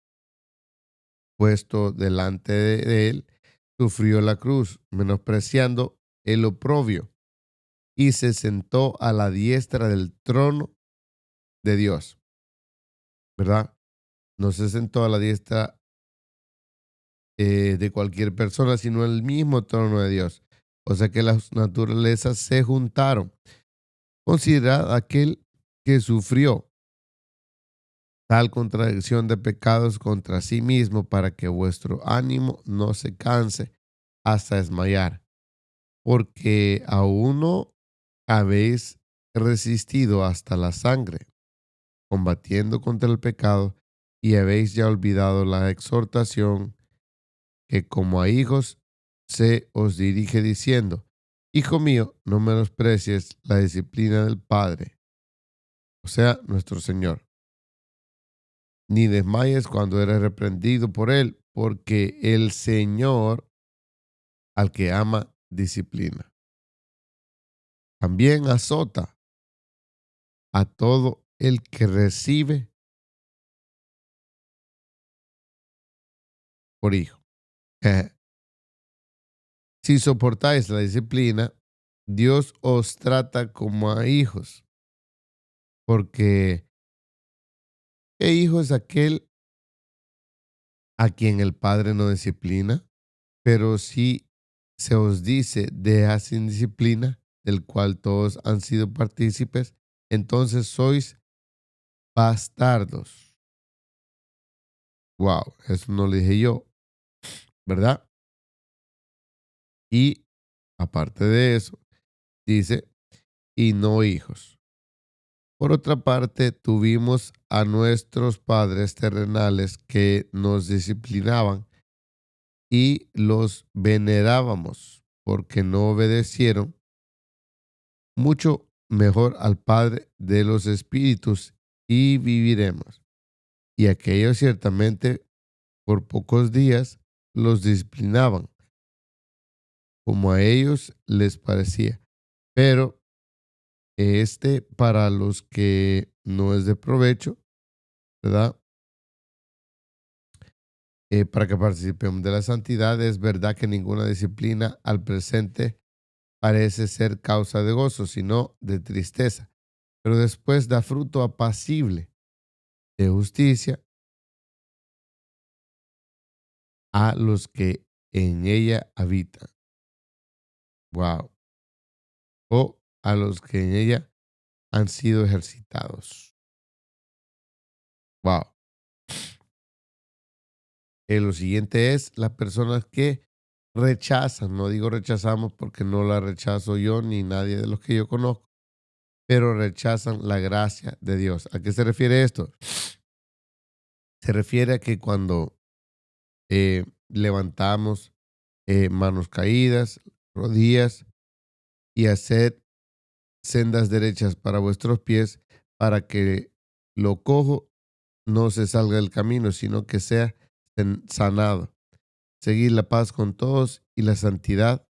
D: puesto delante de él, sufrió la cruz, menospreciando el oprobio, y se sentó a la diestra del trono de Dios, ¿verdad? No se sentó a la diestra de cualquier persona, sino el mismo trono de Dios. O sea que las naturalezas se juntaron. Considerad aquel que sufrió tal contradicción de pecados contra sí mismo para que vuestro ánimo no se canse hasta desmayar, porque a uno habéis resistido hasta la sangre, combatiendo contra el pecado, y habéis ya olvidado la exhortación que como a hijos se os dirige diciendo, Hijo mío, no menosprecies la disciplina del Padre, o sea, nuestro Señor, ni desmayes cuando eres reprendido por Él, porque el Señor al que ama disciplina. También azota a todo el que recibe por hijo. Si soportáis la disciplina, Dios os trata como a hijos, porque ¿qué hijo es aquel a quien el Padre no disciplina? Pero si se os dice, deja sin disciplina, del cual todos han sido partícipes, entonces sois bastardos. Wow, eso no lo dije yo, ¿verdad? Y aparte de eso, dice, y no hijos. Por otra parte, tuvimos a nuestros padres terrenales que nos disciplinaban y los venerábamos porque no obedecieron mucho mejor al Padre de los espíritus y viviremos. Y aquellos ciertamente por pocos días los disciplinaban, como a ellos les parecía. Pero para los que no es de provecho, ¿verdad? Para que participemos de la santidad, es verdad que ninguna disciplina al presente parece ser causa de gozo, sino de tristeza, pero después da fruto apacible de justicia a los que en ella habitan. Wow. O a los que en ella han sido ejercitados. Wow. Lo siguiente es las personas que rechazan, no digo rechazamos porque no la rechazo yo ni nadie de los que yo conozco, pero rechazan la gracia de Dios. ¿A qué se refiere esto? Se refiere a que cuando levantamos manos caídas, rodillas y hacer sendas derechas para vuestros pies, para que lo cojo no se salga del camino, sino que sea sanado. Seguir la paz con todos y la santidad,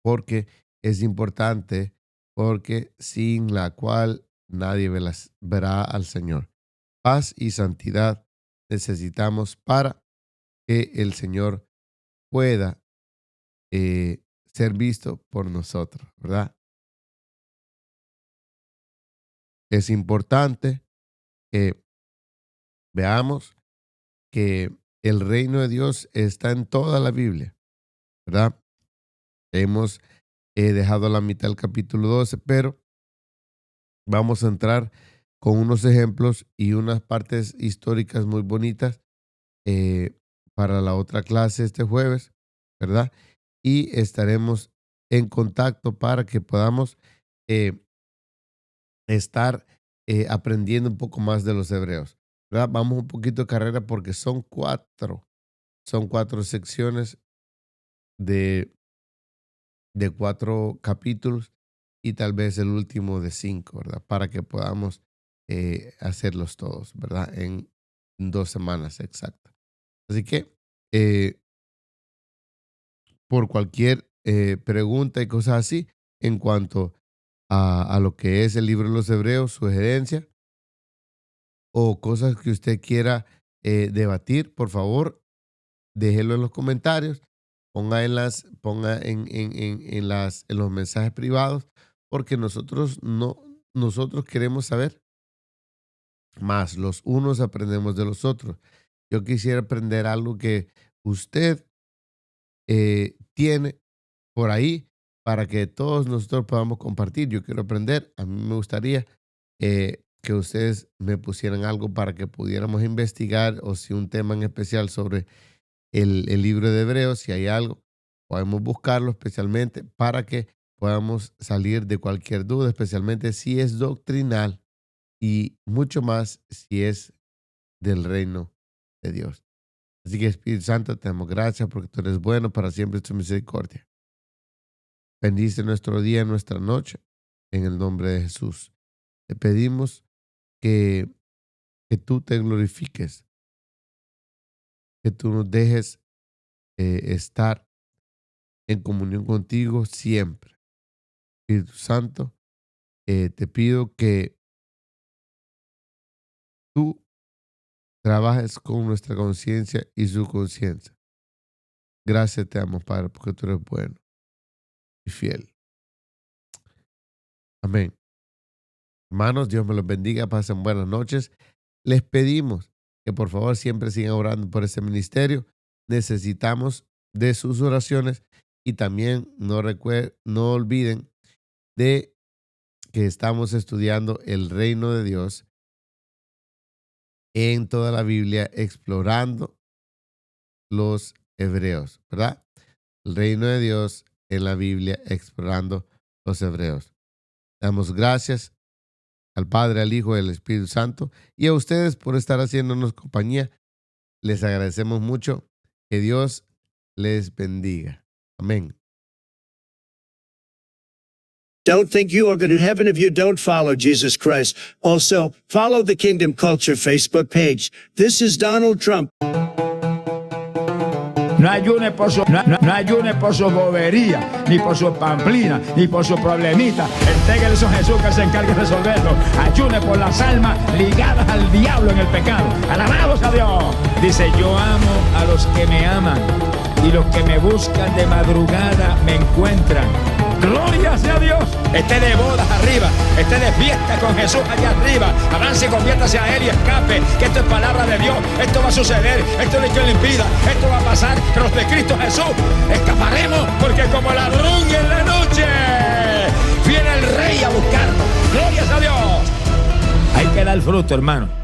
D: porque es importante, porque sin la cual nadie verá al Señor. Paz y santidad necesitamos para que el Señor pueda ser visto por nosotros, ¿verdad? Es importante que veamos que el reino de Dios está en toda la Biblia, ¿verdad? Hemos dejado la mitad del capítulo 12, pero vamos a entrar con unos ejemplos y unas partes históricas muy bonitas para la otra clase este jueves, ¿verdad? Y estaremos en contacto para que podamos eh, estar aprendiendo un poco más de los hebreos, ¿verdad? Vamos un poquito de carrera porque son cuatro secciones de, de 4 capítulos y tal vez el último de 5, ¿verdad? Para que podamos hacerlos todos, ¿verdad? En 2 semanas exactas. Así que por cualquier pregunta y cosas así en cuanto a lo que es el libro de los Hebreos, sugerencia o cosas que usted quiera debatir, por favor, déjelo en los comentarios, ponga en los mensajes privados, porque nosotros queremos saber más. Los unos aprendemos de los otros. Yo quisiera aprender algo que usted tiene por ahí para que todos nosotros podamos compartir. Yo quiero aprender. A mí me gustaría que ustedes me pusieran algo para que pudiéramos investigar o si un tema en especial sobre el libro de Hebreos, si hay algo, podemos buscarlo especialmente para que podamos salir de cualquier duda, especialmente si es doctrinal y mucho más si es del reino de Dios. Así que Espíritu Santo, te damos gracias porque tú eres bueno, para siempre es tu misericordia. Bendice nuestro día, nuestra noche, en el nombre de Jesús. Te pedimos que, que tú te glorifiques, que tú nos dejes estar en comunión contigo siempre. Espíritu Santo, te pido que tú trabajes con nuestra conciencia y su conciencia. Gracias te amo, Padre, porque tú eres bueno y fiel. Amén. Hermanos, Dios me los bendiga, pasen buenas noches. Les pedimos que por favor siempre sigan orando por este ministerio. Necesitamos de sus oraciones y también no olviden de que estamos estudiando el reino de Dios en toda la Biblia, explorando los hebreos, ¿verdad? El reino de Dios en la Biblia, explorando los hebreos. Damos gracias al Padre, al Hijo y al Espíritu Santo y a ustedes por estar haciéndonos compañía. Les agradecemos mucho. Que Dios les bendiga. Amén.
B: Don't think you are going to heaven if you don't follow Jesus Christ. Also, follow the Kingdom Culture Facebook page. This is Donald Trump.
A: No ayune por su bobería, ni por su pamplina, ni por su problemita. Entréguele eso a Jesús que se encargue de resolverlo. Ayune por las almas ligadas al diablo en el pecado. Alabados a Dios. Dice, yo amo a los que me aman, y los que me buscan de madrugada me encuentran. Gloria sea Dios. Esté de bodas arriba, esté de fiesta con Jesús allá arriba. Avance y conviértase a Él y escape. Que esto es palabra de Dios. Esto va a suceder. Esto no hay quien lo impida. Esto va a pasar. Pero los de Cristo Jesús escaparemos, porque como ladrón en la noche viene el Rey a buscarnos. Gloria a Dios. Hay que dar fruto, hermano.